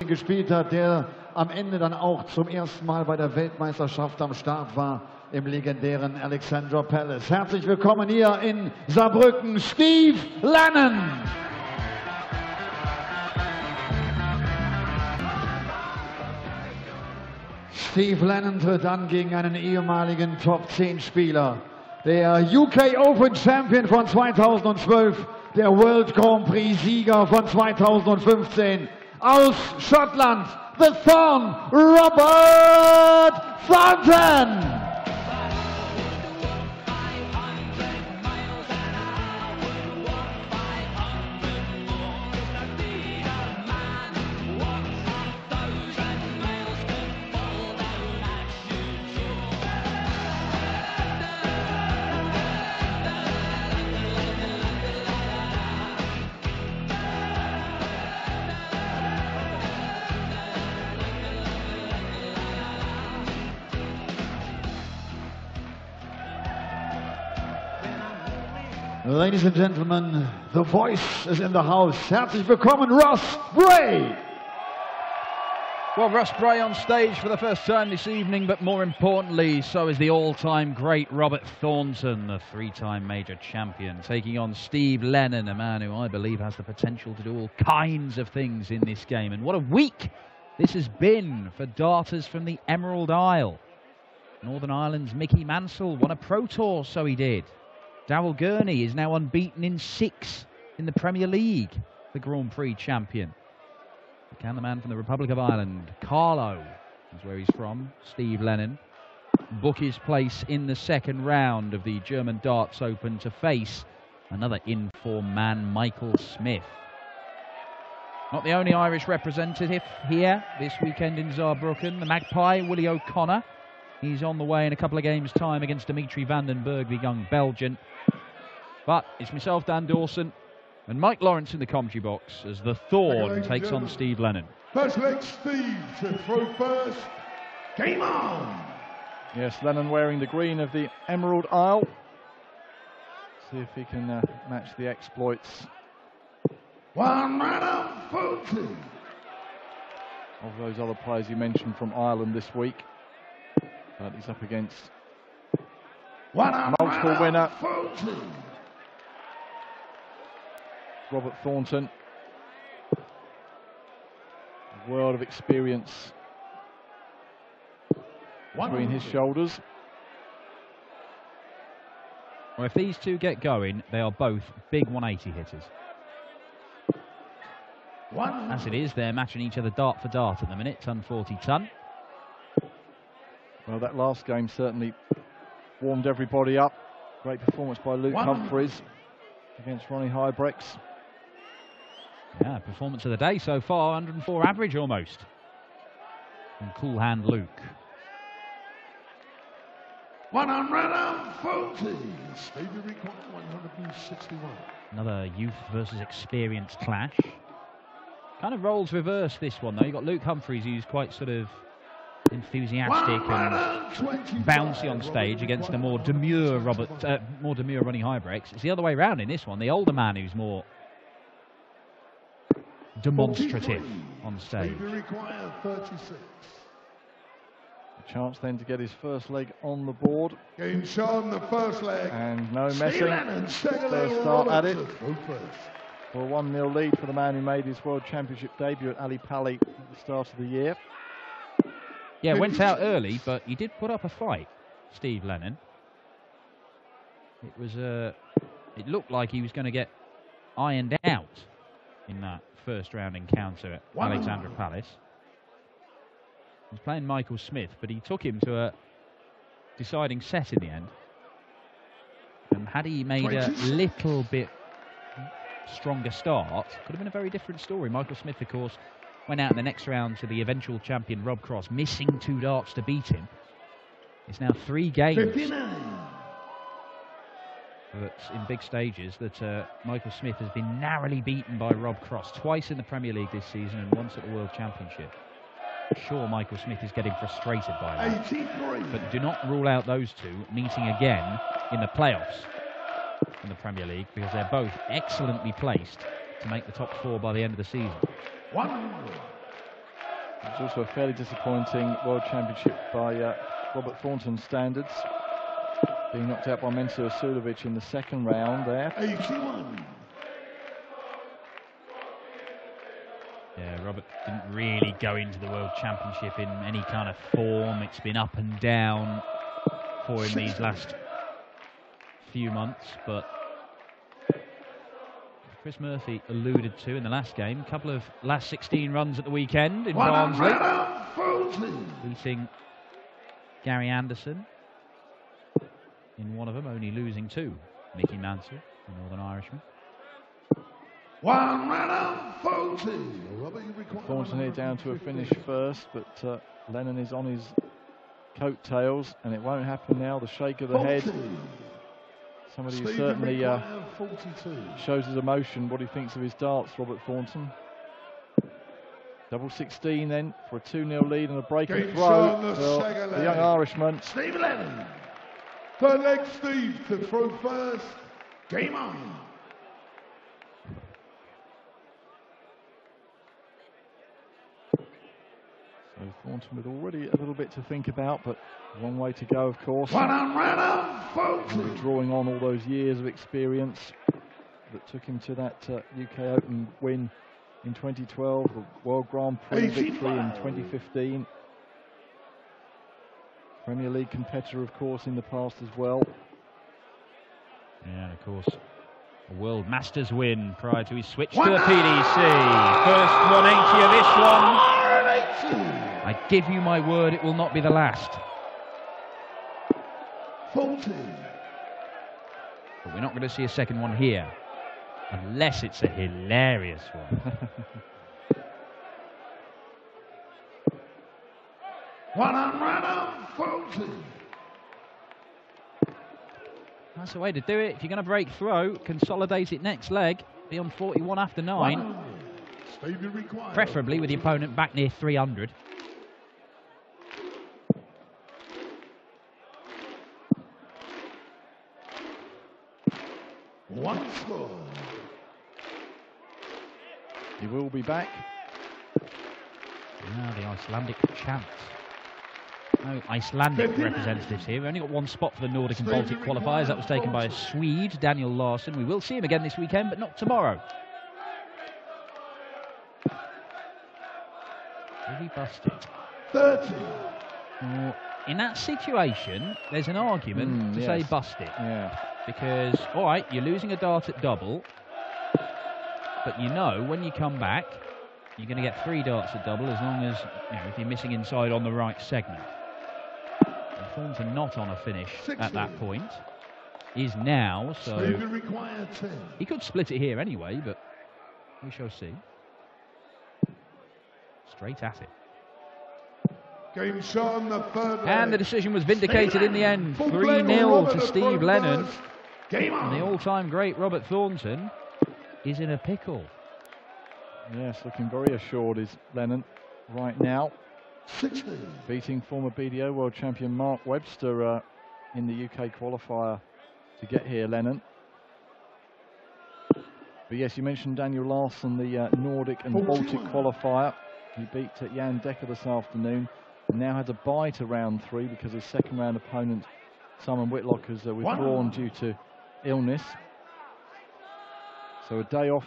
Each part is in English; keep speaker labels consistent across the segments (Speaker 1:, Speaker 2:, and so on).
Speaker 1: gespielt hat, der am Ende dann auch zum ersten Mal bei der Weltmeisterschaft am Start war im legendären Alexandra Palace. Herzlich willkommen hier in Saarbrücken, Steve Lennon. Steve Lennon tritt an gegen einen ehemaligen Top-10-Spieler. Der UK Open Champion von 2012, der World Grand Prix-Sieger von 2015 aus Schottland, the Thorn, Robert Thornton. Ladies and gentlemen, the voice is in the house. Herzlich willkommen, Russ Bray.
Speaker 2: Well, Russ Bray on stage for the first time this evening, but more importantly, so is the all-time great Robert Thornton, the three-time major champion, taking on Steve Lennon, a man who I believe has the potential to do all kinds of things in this game. And what a week this has been for darters from the Emerald Isle. Northern Ireland's Mickey Mansell won a Pro Tour, so he did. Darrell Gurney is now unbeaten in 6 in the Premier League, the Grand Prix champion. Can the man from the Republic of Ireland, Carlo, is where he's from, Steve Lennon, book his place in the second round of the German Darts Open to face another in-form man, Michael Smith. Not the only Irish representative here this weekend in Saarbrücken, the Magpie, Willie O'Connor. He's on the way in a couple of games' time against Dimitri van den Berg, the young Belgian. But it's myself, Dan Dawson, and Mike Lawrence in the commentary box as the Thorn takes on Steve Lennon.
Speaker 3: First leg, Steve to throw first. Game on!
Speaker 4: Yes, Lennon wearing the green of the Emerald Isle. See if he can match the exploits.
Speaker 3: 1 minute 40.
Speaker 4: Of those other players you mentioned from Ireland this week. But he's up against multiple winner
Speaker 3: 40.
Speaker 4: Robert Thornton. A world of experience between his shoulders.
Speaker 2: Well, if these two get going, they are both big 180 hitters. As it is, they're matching each other dart for dart at the minute, ton 40 ton.
Speaker 4: Well, that last game certainly warmed everybody up. Great performance by Luke Humphreys against Ronnie Hybrex.
Speaker 2: Yeah, performance of the day so far, 104 average almost. And cool hand Luke.
Speaker 3: 140. Stevie required 161.
Speaker 2: Another youth versus experience clash. Kind of roles reverse this one though. You've got Luke Humphreys, who's quite sort of enthusiastic and bouncy on stage against a more demure Ronnie Hybrex. It's the other way around in this one. The older man who's more demonstrative on stage.
Speaker 3: Required 36.
Speaker 4: A chance then to get his first leg on the board.
Speaker 3: Game shown the first leg.
Speaker 4: And no messing. First start at it. For a 1-0 lead for the man who made his World Championship debut at Ali Pali at the start of the year.
Speaker 2: Yeah, went out early, but he did put up a fight, Steve Lennon. It was it looked like he was going to get ironed out in that first round encounter at Alexandra Palace. He was playing Michael Smith, but he took him to a deciding set in the end. And had he made a little bit stronger start, could have been a very different story. Michael Smith, of course, went out in the next round to the eventual champion Rob Cross, missing 2 darts to beat him. It's now 3 games.
Speaker 3: 59.
Speaker 2: But in big stages that Michael Smith has been narrowly beaten by Rob Cross, twice in the Premier League this season and once at the World Championship. Sure, Michael Smith is getting frustrated by that.
Speaker 3: 83.
Speaker 2: But do not rule out those two meeting again in the playoffs in the Premier League, because they're both excellently placed to make the top 4 by the end of the season.
Speaker 3: 100.
Speaker 4: It's also a fairly disappointing World Championship by Robert Thornton standards. Being knocked out by Mensur Sulovic in the second round there.
Speaker 3: 81.
Speaker 2: Yeah, Robert didn't really go into the World Championship in any kind of form. It's been up and down for him these last few months, but Chris Murphy alluded to in the last game, a couple of last 16 runs at the weekend in Barnsley, beating Gary Anderson in one of them, only losing to Mickey Mansell, the Northern Irishman.
Speaker 4: Thornton here down to a finish first, but Lennon is on his coattails, and it won't happen now. The shake of the head. Somebody who certainly shows his emotion, what he thinks of his darts, Robert Thornton. Double 16 then for a 2-0 lead and a break and throw for the young Irishman.
Speaker 3: Steve Lennon. Third leg Steve to throw first. Game on.
Speaker 4: So Thornton with already a little bit to think about, but a long way to go, of course. Drawing on all those years of experience that took him to that UK Open win in 2012, the World Grand Prix victory in 2015. Premier League competitor, of course, in the past as well.
Speaker 2: Yeah, and of course, a World Masters win prior to his switch to the PDC. First 180 of this one. I give you my word, it will not be the last.
Speaker 3: 40.
Speaker 2: But we're not going to see a second one here, unless it's a hilarious one.
Speaker 3: 140.
Speaker 2: That's the way to do it. If you're going to break throw, consolidate it next leg. Be on 41 after 9. Preferably with the opponent back near 300.
Speaker 3: One score.
Speaker 4: He will be back.
Speaker 2: Now the Icelandic chants. No Icelandic representatives here. We've only got one spot for the Nordic and Baltic qualifiers. That was taken by a Swede, Daniel Larsson. We will see him again this weekend, but not tomorrow. Will he bust it?
Speaker 3: 30.
Speaker 2: In that situation, there's an argument to say bust it.
Speaker 4: Yeah.
Speaker 2: Because, all right, you're losing a dart at double, but you know when you come back, you're going to get 3 darts at double as long as, you know, if you're missing inside on the right segment. And Thornton not on a finish 60. At that point. Is now, so he could split it here anyway, but we shall see. Straight at it.
Speaker 3: Game shown the third
Speaker 2: and the decision was vindicated in the end. 3-0 to Steve Lennon. And the all-time great Robert Thornton is in a pickle.
Speaker 4: Yes, looking very assured is Lennon right now.
Speaker 3: 60.
Speaker 4: Beating former BDO world champion Mark Webster in the UK qualifier to get here, Lennon. But yes, you mentioned Daniel Larsson, the Nordic and Baltic qualifier. He beat Jan Dekker this afternoon. And now had to bye to round 3 because his second round opponent, Simon Whitlock, has withdrawn due to illness. So a day off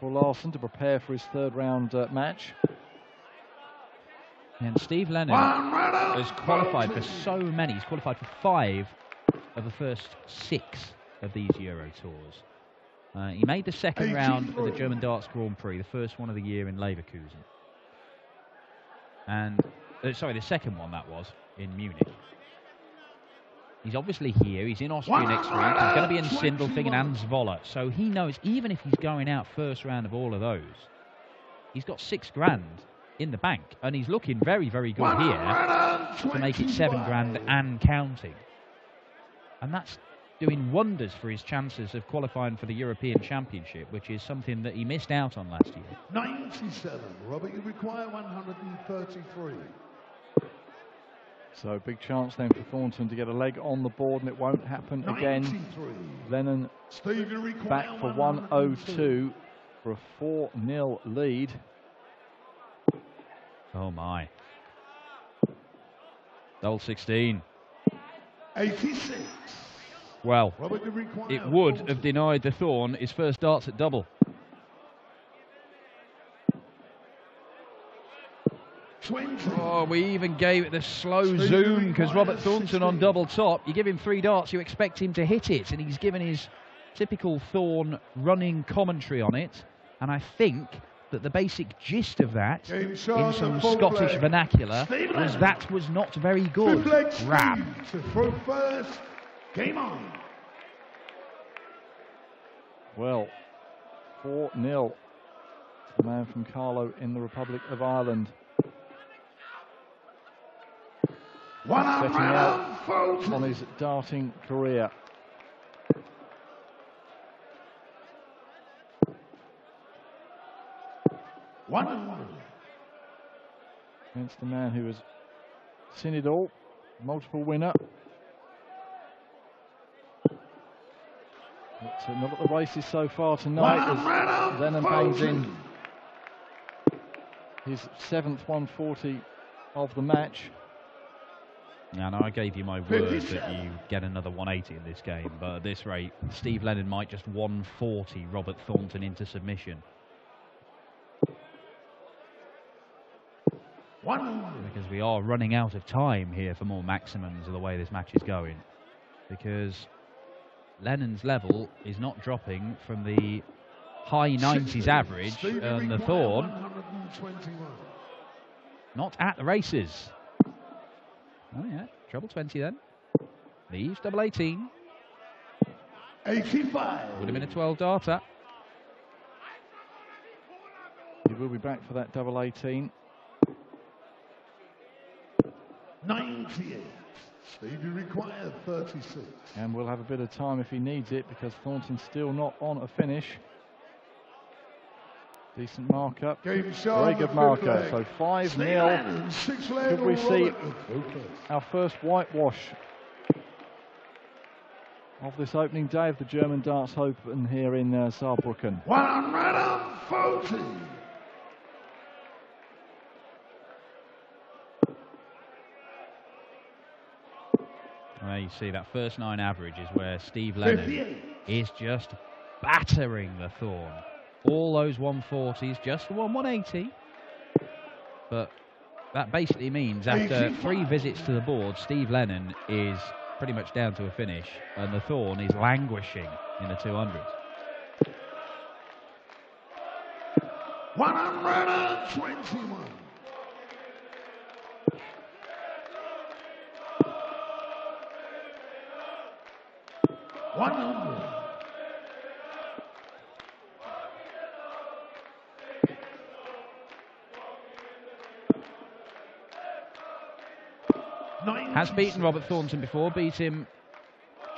Speaker 4: for Larsson to prepare for his third round match.
Speaker 2: And Steve Lennon has qualified for so many. He's qualified for 5 of the first 6 of these Euro Tours. He made the second round of the German Darts Grand Prix, the first one of the year in Leverkusen. And, sorry, the second one that was, in Munich. He's obviously here. He's in Austria next week. He's going to be in Sindelfingen and Zwolle. So he knows, even if he's going out first round of all of those, he's got $6,000 in the bank. And he's looking very, very good here to make it $7,000 and counting. And that's doing wonders for his chances of qualifying for the European Championship, which is something that he missed out on last year.
Speaker 3: 97. Robert, you require 133.
Speaker 4: So big chance then for Thornton to get a leg on the board, and it won't happen again. Lennon back for 102 for a 4-0 lead.
Speaker 2: Oh my. Double 16.
Speaker 3: 86.
Speaker 2: Well,
Speaker 3: Robert, you require
Speaker 2: it would
Speaker 3: 40.
Speaker 2: have denied the Thorn his first darts at double.
Speaker 3: 20.
Speaker 2: Oh, we even gave it the slow
Speaker 3: Steve
Speaker 2: zoom because
Speaker 3: requires
Speaker 2: Robert Thornton
Speaker 3: 16.
Speaker 2: on double top. You give him 3 darts, you expect him to hit it, and he's given his typical Thorn running commentary on it. And I think that the basic gist of that,
Speaker 3: Game
Speaker 2: in
Speaker 3: shot,
Speaker 2: some
Speaker 3: the full
Speaker 2: Scottish
Speaker 3: leg.
Speaker 2: vernacular,
Speaker 3: Steve
Speaker 2: was
Speaker 3: Lennon.
Speaker 2: that was not very good.
Speaker 3: Fifth leg,
Speaker 2: Grab.
Speaker 3: Steve to throw first. Game on.
Speaker 4: Well, 4-0. The man from Carlow in the Republic of Ireland. Setting out on his darting career. Against the man who has seen it all, multiple winner. But not at the races so far tonight as Lennon bangs in his 7th 140 of the match.
Speaker 2: Yeah, no, I gave you my word that you get another 180 in this game, but at this rate, Steve Lennon might just 140 Robert Thornton into submission. Because we are running out of time here for more maximums of the way this match is going. Because Lennon's level is not dropping from the high 90s average, and the Thorn not at the races. Oh yeah, treble 20 then. Leaves double 18.
Speaker 3: 85.
Speaker 2: Would have been a 12 darter.
Speaker 4: He will be back for that double 18.
Speaker 3: 98. Stevie required 36.
Speaker 4: And we'll have a bit of time if he needs it because Thornton's still not on a finish. Decent markup.
Speaker 3: Game shot.
Speaker 4: Very good markup. So 5-0. Could we see our first whitewash of this opening day of the German Darts Open here in Saarbrücken?
Speaker 3: 140.
Speaker 2: Well, you see that first 9 average is where Steve Lennon is just battering the Thorn. All those 140s, just the 180. But that basically means after 3 visits to the board, Steve Lennon is pretty much down to a finish, and the Thorn is languishing in the 200s.
Speaker 3: 121.
Speaker 2: Has beaten Robert Thornton before, beat him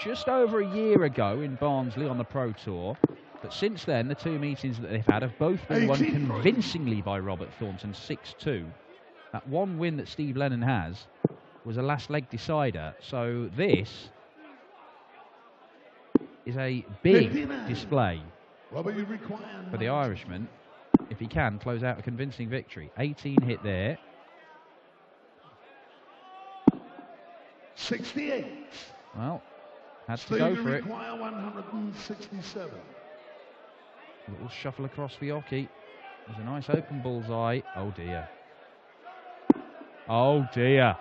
Speaker 2: just over a year ago in Barnsley on the Pro Tour. But since then, the 2 meetings that they've had have both been won convincingly by Robert Thornton, 6-2. That 1 win that Steve Lennon has was a last leg decider. So this is a big display for the Irishman, if he can close out a convincing victory. 18 hit there.
Speaker 3: 68.
Speaker 2: Well, had to go for it.
Speaker 3: 167.
Speaker 2: A little shuffle across the hockey. There's a nice open bullseye. Oh dear. Oh dear.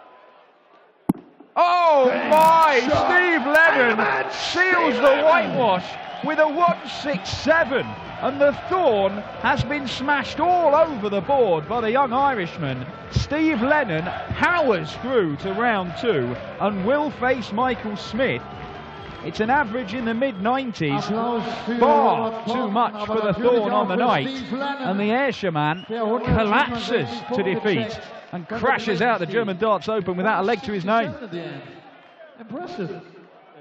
Speaker 2: Oh my! Steve Lennon seals the whitewash with a 167, and the Thorn has been smashed all over the board by the young Irishman. Steve Lennon powers through to round 2 and will face Michael Smith. It's an average in the mid-90s, far too much for the Thorn on the night, and the Ayrshire collapses to defeat and crashes out the German Darts Open without a leg to his name.
Speaker 1: Impressive.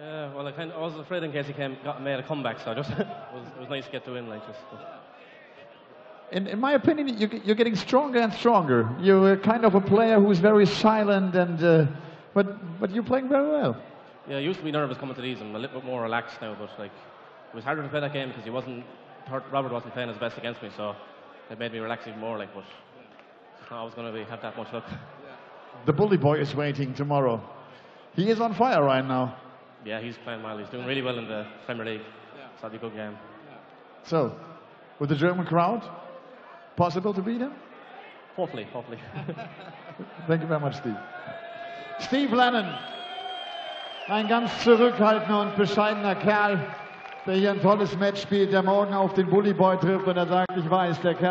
Speaker 5: Yeah, well, I was afraid in case he made a comeback, so it was nice to get the win like this.
Speaker 1: In my opinion, you're getting stronger and stronger. You're kind of a player who's very silent, and but you're playing very well.
Speaker 5: Yeah, I used to be nervous coming to these. I'm a little bit more relaxed now, but like it was harder to play that game because Robert wasn't playing his best against me, so it made me relax even more. Like, but I was going to have that much luck.
Speaker 1: The bully boy is waiting tomorrow. He is on fire right now.
Speaker 5: Yeah, he's playing well. He's doing really well in the Premier League. It's had a good game.
Speaker 1: So, with the German crowd, possible to beat him?
Speaker 5: Hopefully, hopefully.
Speaker 1: Thank you very much, Steve. Steve Lennon, ein ganz zurückhaltender und bescheidener Kerl, der hier ein tolles Match spielt, der morgen auf den Bully Boy trifft und er sagt, ich weiß, der Kerl